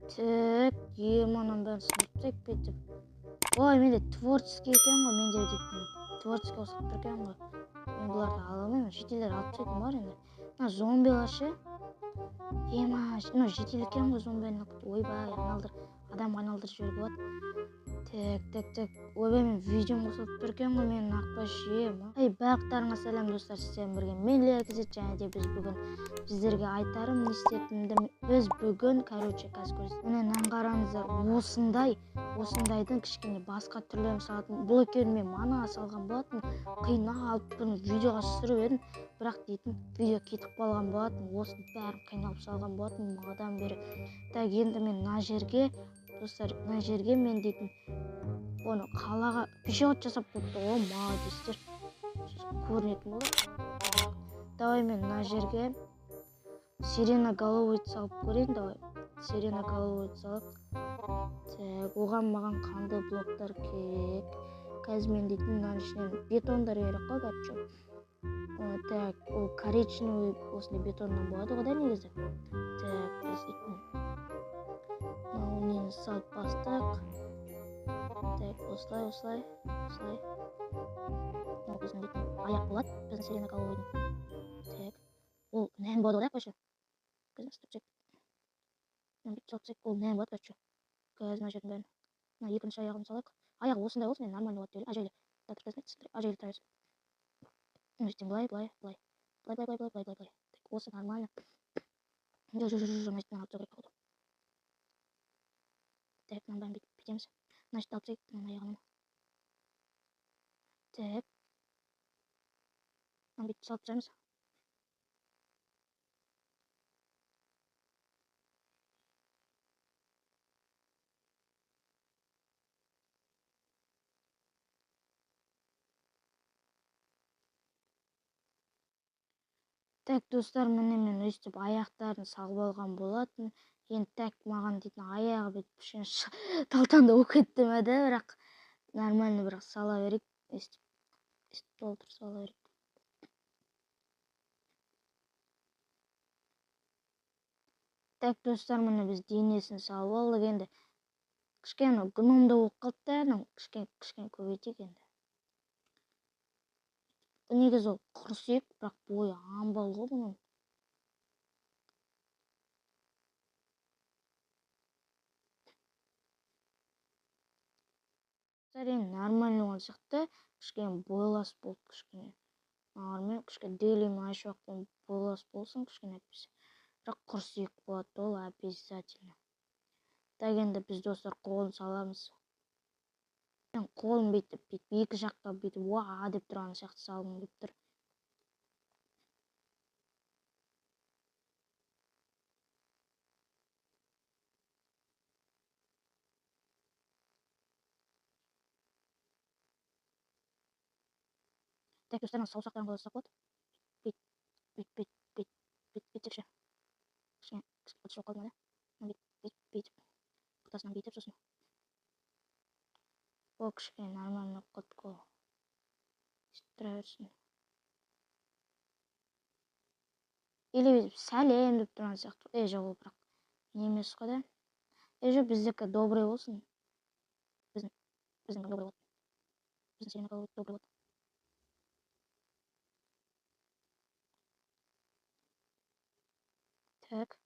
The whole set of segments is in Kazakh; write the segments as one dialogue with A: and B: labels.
A: Так, анан бәрін сынып кетіп. Ой, менде творческий екен ғой, менде дейтін. Творческий қосылып тұр екен ғой. Мен бұларды ала алмаймын, шетелдер алып тастайтын бар енді. Мына зомбилар ше. Шетел екен ғой зомбині. Ойбай, адам айналдырып жіберуге болады. Так. Ойбай, мен видеом қосылып тұр екен ғой, менің ақбас Ай, барлықтарыңа сәлем достар, сіздермен бірге мен Леркізет, және де біз бүгін сіздерге айтарым не істейтінімді. Біз бүгін, қазір көресіз. Міне қараңыздар, осындайдың кішкене басқа түрлерін салатын. Бұл екеуін мен мана салған болатын, қиналып бұны видеоға түсіріп едім, бірақ дейтін видео кетіп қалған болатын. Осының бәрін қиналып салған болатын мадан бері. Так, енді мен мына жерге, достар, мына жерге мен дейтін оны қалаға пешеход жасап қойыпты ғой, молодецтер. Көрінетін болады. Давай мен мына жерге сиреноголовый салып көрейін, давай. Сиреноголовый салып. Так, оған маған қандай блоктар керек? Қазір мен дейтін мына ішінен бетондар керек қой, короче. Так, ол коричневый осындай бетоннан болады ғой да негізі. Так, біз дейтін нені салып бастық. Так, осылай. Ол біздің дейтін аяқ болады, біздің сиреноголовыйдың. Так, ол нән болады ғой да, қойшы. Қазір істеп ол нән болады, короче. Қазір мына жердің бәрін. Мына екінші аяғын салайық. Аяғы осындай болсын, енді нормально болады деп ойлаймын. Ажайлы тұрайық. Өйттен былай. Так, осы нормально. Жүр, мәстен алып керек болды. Так, мынаны бәрін бүйтеміз. Значит, алып тек мына аяғын. Так. Мынаны бүйтіп салып тастаймыз. Так, достар, міне мен өйстіп аяқтарын салып алған болатын. Енді так маған дейтін аяғы бүйтіп талтаңда болып кетті ме да, бірақ нормально бірақ сала берейік. Өйстіп толтыр сала берейік. Так, достар, міне біз денесін салып алдық. Енді кішкене гномда болып қалды да, кішкене көбейтейік енді. Негізі ол құрсек, бірақ бойы амбал ғой бұның. Енді нормально болған сияқты, кішкене бойлас болды, кішкене. Кішкене делимін айшуақпен бойлас болсын, кішкене әппесе. Бірақ құрсек болады, ол обязательно. Так, енді біз достар қолын саламыз. Қолын бүйтіп екі жаққа бүйтіп уа деп тұрған сияқты салғым келіп тұр. Так, достар, саусақтарын қалай ұстап болады? Бүйтсекші. Кішкене ұтыс болып қалды ма да? Бүйтіп. Ортасынан бүйтіп сосын. Ол кішкене нормально қалды ғой. Тұра берсін. Или сәлем деп тұрған сияқты. Жоқ, ол бірақ не емес қой да. Жоқ, біздікі добрый болсын. Біздің добрый болады. Біздің сиреноголовый добрый болады. Так.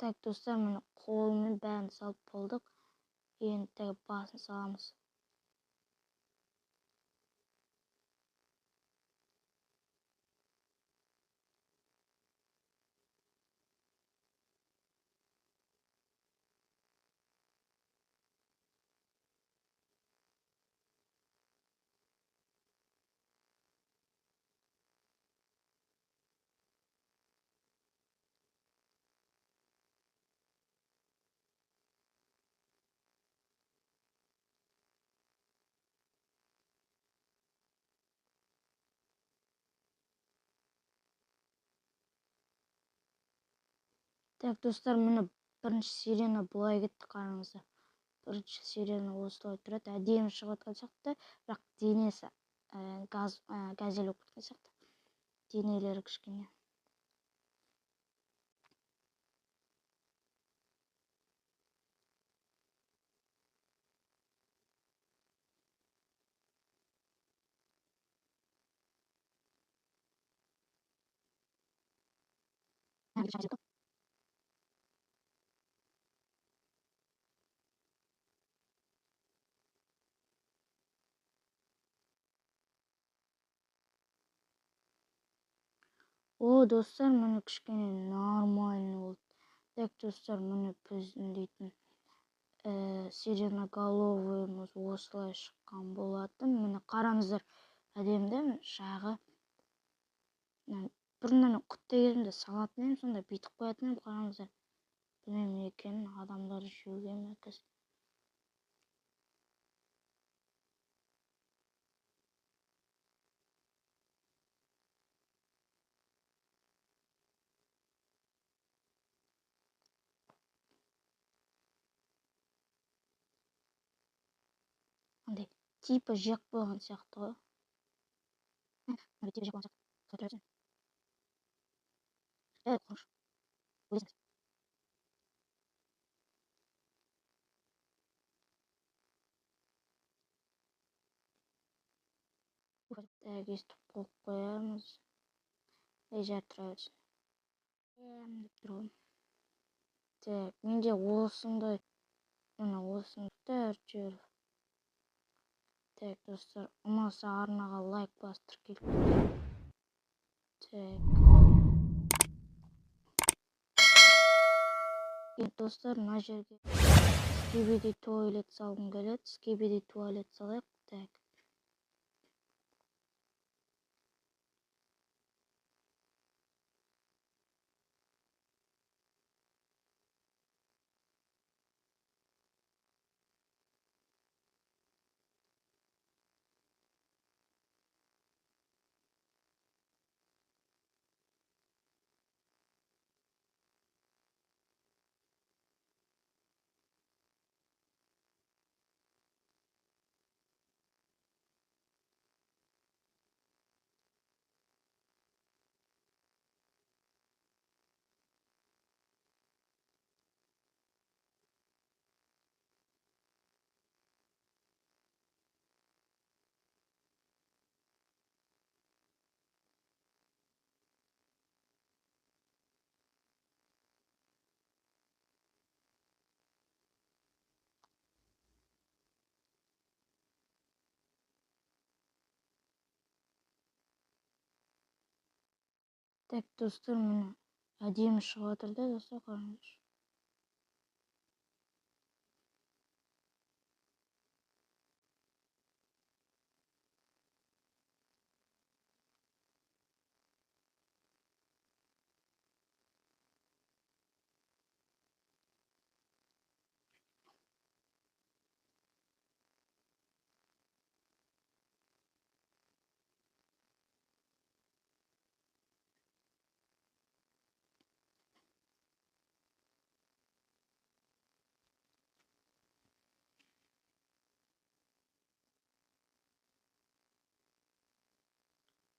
A: Так, достар, міне қолымен бәрін салып болдық. Енді басын саламыз. Так, достар, міне бірінші сирена бұлай кетті, қараңыздар. Бірінші сирена осылай тұрады, әдемі шығып жатқан сияқты, бірақ денесі газель болып кеткен сияқты. Денелері кішкене. О, достар, міне кішкене нормально болды. Так, достар, міне біздің дейтін сиреноголовыйымыз осылай шыққан болатын. Міне қараңыздар, әдемі жағы. Бұрыннан құттай кезімде салатын едім, сонда бүйтіп қоятын едім. Қараңыздар, білмеймін не екенін, адамдар жеуге ме қазір. Андай типа жек болған сияқты ғой. Андай типа жек болған сияқты. Солай тұра берсең. Қорқыныш. Өлесің. Так, естіп қойып қоямыз. Жарып тұра берсін. Деп тұр ғой. Так, менде осындай, міне осындай жүр. Так, достар, ұнаса арнаға лайк басып тіркеліп. Так. Достар, мына жерге скибиди туалет салғым келеді. Скибиди туалет салайық. Так. Так, достар, міне әдемі шығып жатыр да, достар, қараңыздар.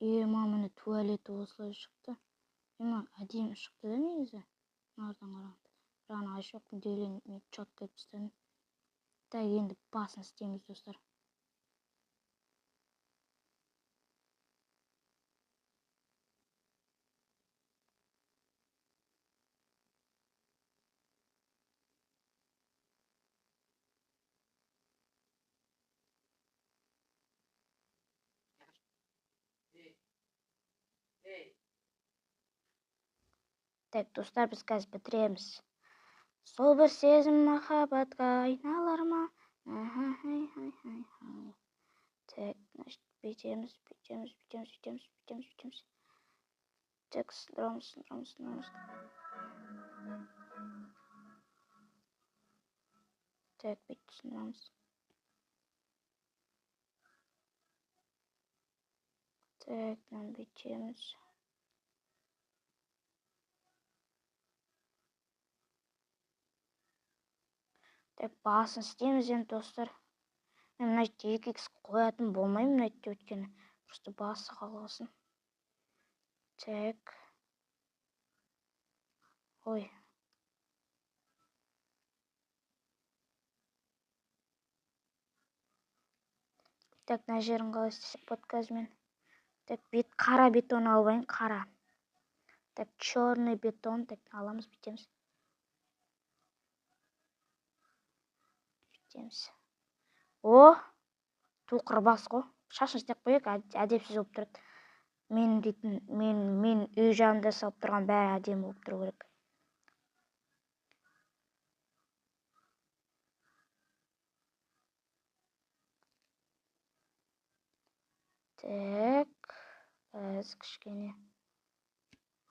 A: Міне туалеті осылай шықты. Әдемі шықты да негізі. Нардан қарағанда. Бірақ аш жоқ, делен мен четко етіп тастадым. Так, енді басын істейміз, достар. Так, достар, біз қазір бітіреміз. Сол бір сезім махаббатқа айналар ма? Так, значит, бүйтеміз. Так, сындырамыз. Так, бүйтіп сындырамыз. Так, бүйтеміз. Так, басын істейміз енді, достар. Мен мына жерде 2х қоятын болмаймын, мына жерде өйткені просто басы қалғасын. Так. Ой. Так, мына жерін қалай істесек подкастмен. Так, қара бетон алып алайын, қара. Так, черный бетон, так, аламыз, бүйтеміз. О, туқыр бас қой. Шашын істеп қойық, әдепсіз болып тұрады. Мен үй жанында салып тұрған бәрі әдемі болып тұру керек. Так, біз кішкене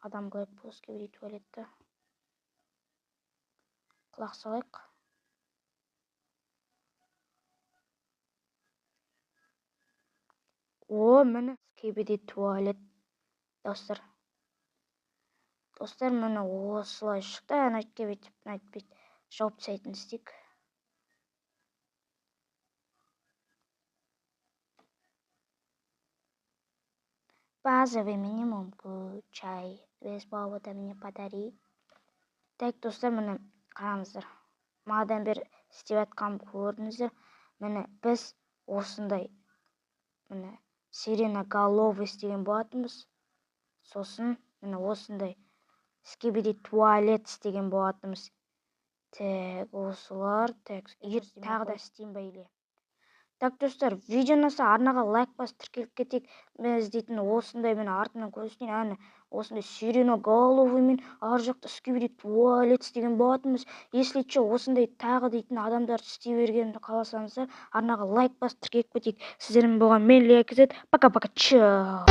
A: адам қойып бұл скибиди туалетті. Құлақ салайық. О, міне скибиди туалет. Достар, міне осылай шықты. Әнайтке бүйтіп жауып тастайтын істейік. Базовый минимум чай без повода мне подари. Так, достар, міне қараңыздар. Мадан бері істеп жатқанымды көрдіңіздер. Міне біз осындай міне сиреноголовый істеген болатынбыз. Сосын міне осындай скибиди туалет істеген болатынбыз. Так, осылар. Так, тағы да істейін ба или? Так, достар, видео ұнаса арнаға лайк басып тіркеліп кетейік. Мен іздейтін осындай мен артынан көрсетейін. Әне осындай сиреноголовый мен ар жақта скибиди туалет істеген болатынбыз. Если че осындай тағы дейтін адамдар істей бергенді қаласаңыздар, арнаға лайк басып тіркеліп кетейік. Сіздермен болған мен Лия Кз. Пока-пока. Чао.